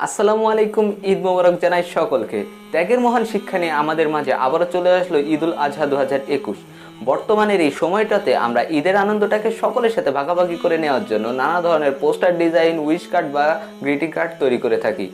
আসসালামু আলাইকুম। ঈদ মোবারক জানাই সকলকে। ত্যাগের মহান শিক্ষা নিয়ে আমাদের মাঝে আবারও চলে আসলো ঈদ উল আজহা 2021। বর্তমানের এই সময়টাতে আমরা ঈদের আনন্দটাকে সকলের সাথে ভাগাভাগি করে নেওয়ার জন্য নানা ধরনের পোস্টার ডিজাইন, উইশ কার্ড বা গ্রিটিং কার্ড তৈরি করে থাকি।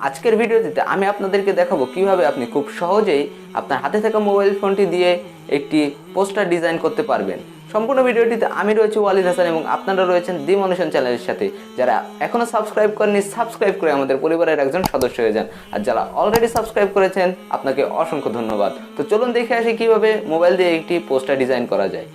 আজকের ভিডিওটিতে আমি আপনাদেরকে দেখাবো কিভাবে আপনি খুব সহজেই আপনার হাতে থাকা মোবাইল ফোনটি দিয়ে একটি পোস্টার ডিজাইন করতে পারবেন। সম্পূর্ণ ভিডিওটিতে আমি রয়েছি ওয়ালিদ হাসান এবং আপনারা রয়েছেন দি মনিশন চ্যানেলের সাথে। যারা এখনও সাবস্ক্রাইব করেননি, সাবস্ক্রাইব করে আমাদের পরিবারের একজন সদস্য হয়ে যান। আর যারা অলরেডি সাবস্ক্রাইব করেছেন আপনাকে অসংখ্য ধন্যবাদ। তো চলুন দেখে আসি কিভাবে মোবাইল দিয়ে একটি পোস্টার ডিজাইন করা যায়।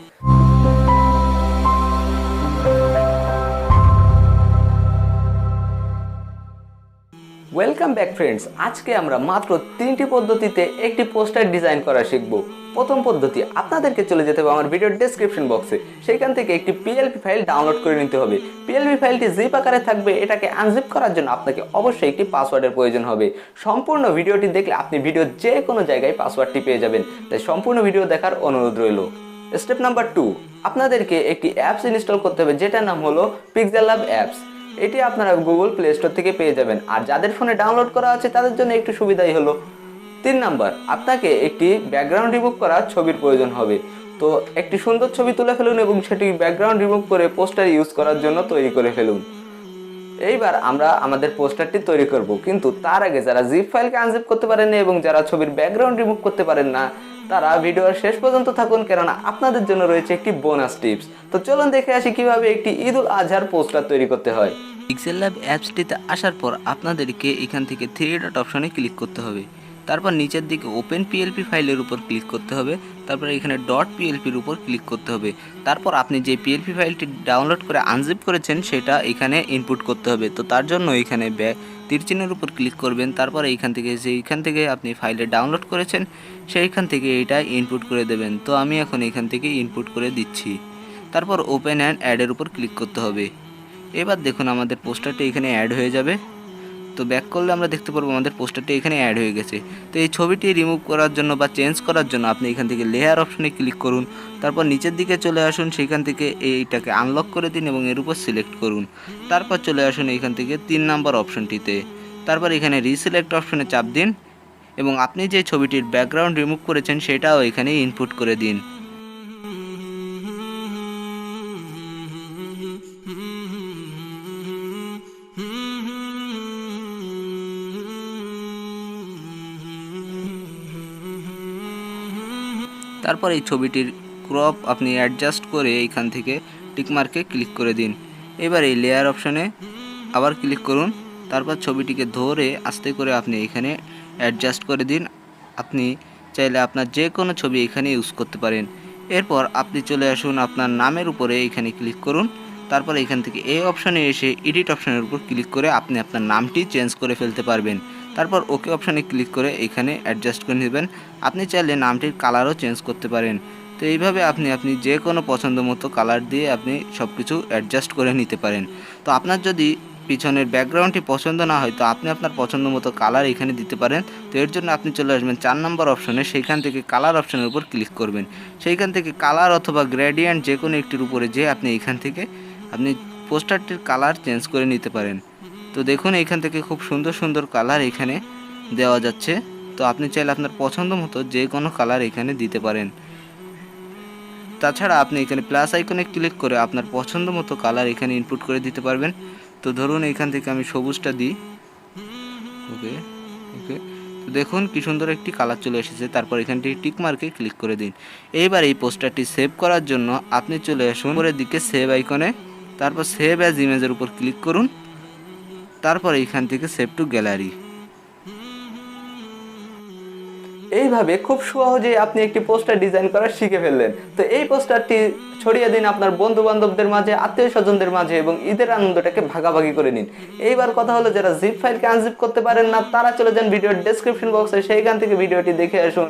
Welcome back friends. আজকে আমরা মাত্র 3টি পদ্ধতিতে একটি পোস্টার ডিজাইন করা শিখব। প্রথম পদ্ধতি, আপনাদেরকে চলে যেতে হবে আমার ভিডিওর ডেসক্রিপশন বক্সে। সেইখান থেকে একটি পিএলপি ফাইল ডাউনলোড করে নিতে হবে। পিএলপি ফাইলটি জিপ আকারে থাকবে। এটাকে আনজিপ করার জন্য আপনাকে অবশ্যই একটি পাসওয়ার্ডের প্রয়োজন হবে। সম্পূর্ণ ভিডিওটি দেখলে আপনি ভিডিওর যে কোনো জায়গায় পাসওয়ার্ডটি পেয়ে যাবেন, তাই সম্পূর্ণ ভিডিও দেখার অনুরোধ রইল। স্টেপ নাম্বার 2, আপনাদেরকে একটি অ্যাপস ইনস্টল করতে হবে যেটার নাম হলো পিক্সেলল্যাব অ্যাপস। এটি আপনারা গুগল প্লে স্টোর থেকে পেয়ে যাবেন। আর যাদের ফোনে ডাউনলোড করা আছে তাদের জন্য একটু সুবিধাই হলো। 3 নাম্বার, আপনাকে একটি ব্যাকগ্রাউন্ড রিমুভ করা ছবির প্রয়োজন হবে। তো একটি সুন্দর ছবি তুলে ফেলুন এবং সেটি ব্যাকগ্রাউন্ড রিমুভ করে পোস্টার ইউজ করার জন্য তৈরি করে ফেলুন। এইবার আমরা আমাদের পোস্টারটি তৈরি করব, কিন্তু তার আগে যারা জিপ ফাইলকে আনজিপ করতে পারেন না এবং যারা ছবির ব্যাকগ্রাউন্ড রিমুভ করতে পারেন না তারা ভিডিওর শেষ পর্যন্ত থাকুন, কেননা আপনাদের জন্য রয়েছে একটি বোনাস টিপস। তো চলুন দেখে আসি কিভাবে একটি ঈদ উল আজহার পোস্টার তৈরি করতে হয়। পিক্সেলল্যাব অ্যাপসটিতে আসার পর আপনাদেরকে এখান থেকে 3 ডট অপশনে ক্লিক করতে হবে। তারপর নিচের দিকে ওপেন পিএলপি ফাইলের উপর ক্লিক করতে হবে। তারপর এখানে ডট পিএলপির উপর ক্লিক করতে হবে। তারপর আপনি যে পিএলপি ফাইলটি ডাউনলোড করে আনজিপ করেছেন সেটা এখানে ইনপুট করতে হবে। তো তার জন্য এখানে তীর চিহ্নের উপর ক্লিক করবেন। তারপর এইখান থেকে আপনি ফাইলে ডাউনলোড করেছেন সেইখান থেকে এইটা ইনপুট করে দেবেন। তো আমি এখন এখান থেকে ইনপুট করে দিচ্ছি। তারপর ওপেন অ্যান্ড অ্যাডের উপর ক্লিক করতে হবে। এবার দেখুন আমাদের পোস্টারটি এখানে অ্যাড হয়ে যাবে। তো ব্যাক করলে আমরা দেখতে পারবো আমাদের পোস্টারটি এখানে অ্যাড হয়ে গেছে। তো এই ছবিটি রিমুভ করার জন্য বা চেঞ্জ করার জন্য আপনি এখান থেকে লেয়ার অপশনে ক্লিক করুন। তারপর নিচের দিকে চলে আসুন, সেইখান থেকে এইটাকে আনলক করে দিন এবং এর উপর সিলেক্ট করুন। তারপর চলে আসুন এইখান থেকে 3 নাম্বার অপশনটিতে। তারপর এখানে রিসিলেক্ট অপশনে চাপ দিন এবং আপনি যে ছবিটির ব্যাকগ্রাউন্ড রিমুভ করেছেন সেটাও এখানে ইনপুট করে দিন। তারপর এই ছবিটির ক্রপ আপনি অ্যাডজাস্ট করে এইখান থেকে টিকমার্কে ক্লিক করে দিন। এবার এই লেয়ার অপশনে আবার ক্লিক করুন। তারপর ছবিটিকে ধরে আস্তে করে আপনি এখানে অ্যাডজাস্ট করে দিন। আপনি চাইলে আপনার যে কোনো ছবি এখানে ইউজ করতে পারেন। এরপর আপনি চলে আসুন আপনার নামের উপরে, এখানে ক্লিক করুন। তারপর এখান থেকে এই অপশানে এসে এডিট অপশানের উপর ক্লিক করে আপনি আপনার নামটি চেঞ্জ করে ফেলতে পারবেন। তারপর ওকে অপশানে ক্লিক করে এখানে অ্যাডজাস্ট করে নেবেন। আপনি চাইলে নামটির কালারও চেঞ্জ করতে পারেন। তো এইভাবে আপনি যে কোনো পছন্দ মতো কালার দিয়ে আপনি সব কিছু অ্যাডজাস্ট করে নিতে পারেন। তো আপনার যদি পিছনের ব্যাকগ্রাউন্ডটি পছন্দ না হয় তো আপনি আপনার পছন্দ মতো কালার এখানে দিতে পারেন। তো এর জন্য আপনি চলে আসবেন 4 নম্বর অপশনে, সেইখান থেকে কালার অপশনের উপর ক্লিক করবেন। সেইখান থেকে কালার অথবা গ্রেডিয়েন্ট যে কোনো একটির উপরে যে আপনি এখান থেকে আপনি পোস্টারটির কালার চেঞ্জ করে নিতে পারেন। তো দেখুন এইখান থেকে খুব সুন্দর সুন্দর কালার এখানে দেওয়া যাচ্ছে। তো আপনি চাইলে আপনার পছন্দ মতো যে কোনো কালার এখানে দিতে পারেন। তাছাড়া আপনি এখানে প্লাস আইকনে ক্লিক করে আপনার পছন্দ মতো কালার এখানে ইনপুট করে দিতে পারবেন। তো ধরুন এইখান থেকে আমি সবুজটা দিই। ওকে ওকে তো দেখুন কি সুন্দর একটি কালার চলে এসেছে। তারপর এখানটি টিক মার্কে ক্লিক করে দিন। এইবার এই পোস্টারটি সেভ করার জন্য আপনি চলে আসুন উপরের দিকে সেভ আইকনে। তারপর সেভ অ্যাজ ইমেজের উপর ক্লিক করুন। তারপর এইখান থেকে সেভ টু গ্যালারি। এইভাবে খুব সহজেই আপনি একটি পোস্টার ডিজাইন করা শিখে ফেললেন। তো এই পোস্টারটি ছড়িয়ে দিন আপনার বন্ধু বান্ধবদের মাঝে, আত্মীয় স্বজনদের মাঝে এবং ঈদের আনন্দটাকে ভাগাভাগি করে নিন। এইবার কথা হলো, যারা জিপ ফাইলকে আনজিপ করতে পারেন না তারা চলে যান ভিডিওর ডেসক্রিপশন বক্সে, সেইখান থেকে ভিডিওটি দেখে আসুন।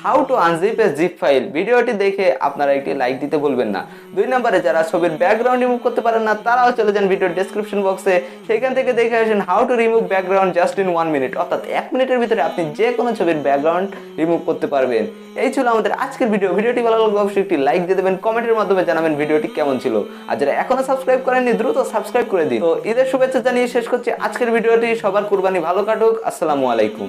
How to unzip a zip file, ভিডিওটি দেখে আপনারা একটি লাইক দিতে ভুলবেন না। 2 নম্বরে যারা ছবির ব্যাকগ্রাউন্ড রিমুভ করতে পারেন না তারাও চলে যান ভিডিওর ডেসক্রিপশন বক্সে, সেখান থেকে দেখে আসেন how to remove background just in 1 minute, অর্থাৎ 1 মিনিটের ভিতরে আপনি যে কোনো ছবির ব্যাকগ্রাউন্ড রিমুভ করতে পারবেন। এই ছিল আমাদের আজকের ভিডিও। ভিডিওটি ভালো লাগলে অবশ্যই একটি লাইক দিয়ে দেবেন, কমেন্টের মাধ্যমে জানাবেন ভিডিওটি কেমন ছিল। আর যারা এখনো সাবস্ক্রাইব করেননি দ্রুত সাবস্ক্রাইব করে দিন। তো ঈদের শুভেচ্ছা জানিয়ে শেষ করছি আজকের ভিডিওটি। সবার কুরবানি ভালো কাটুক। আসসালামু আলাইকুম।